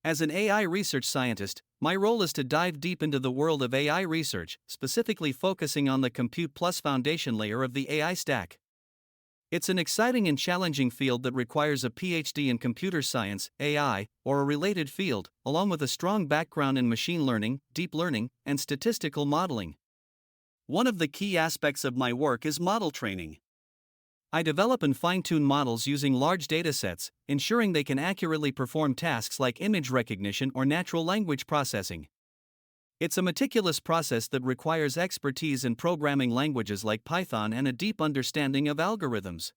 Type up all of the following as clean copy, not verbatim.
As an AI research scientist, my role is to dive deep into the world of AI research, specifically focusing on the compute plus foundation layer of the AI stack. It's an exciting and challenging field that requires a Ph.D. in computer science, AI, or a related field, along with a strong background in machine learning, deep learning, and statistical modeling. One of the key aspects of my work is model training. I develop and fine-tune models using large datasets, ensuring they can accurately perform tasks like image recognition or natural language processing. It's a meticulous process that requires expertise in programming languages like Python and a deep understanding of algorithms.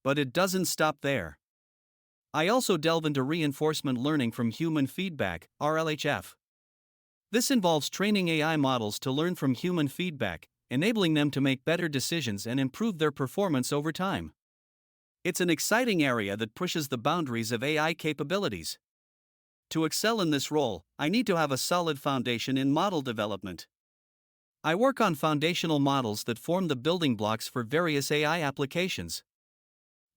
But it doesn't stop there. I also delve into reinforcement learning from human feedback, RLHF. This involves training AI models to learn from human feedback, enabling them to make better decisions and improve their performance over time. It's an exciting area that pushes the boundaries of AI capabilities. To excel in this role, I need to have a solid foundation in model development. I work on foundational models that form the building blocks for various AI applications.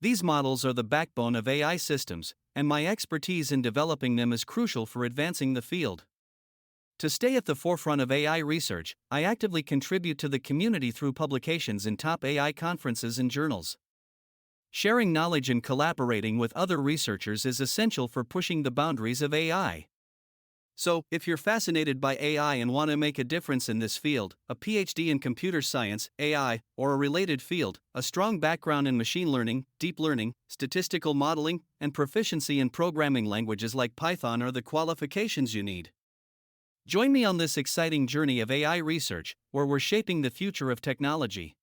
These models are the backbone of AI systems, and my expertise in developing them is crucial for advancing the field. To stay at the forefront of AI research, I actively contribute to the community through publications in top AI conferences and journals. Sharing knowledge and collaborating with other researchers is essential for pushing the boundaries of AI. So, if you're fascinated by AI and want to make a difference in this field, a Ph.D. in computer science, AI, or a related field, a strong background in machine learning, deep learning, statistical modeling, and proficiency in programming languages like Python are the qualifications you need. Join me on this exciting journey of AI research, where we're shaping the future of technology.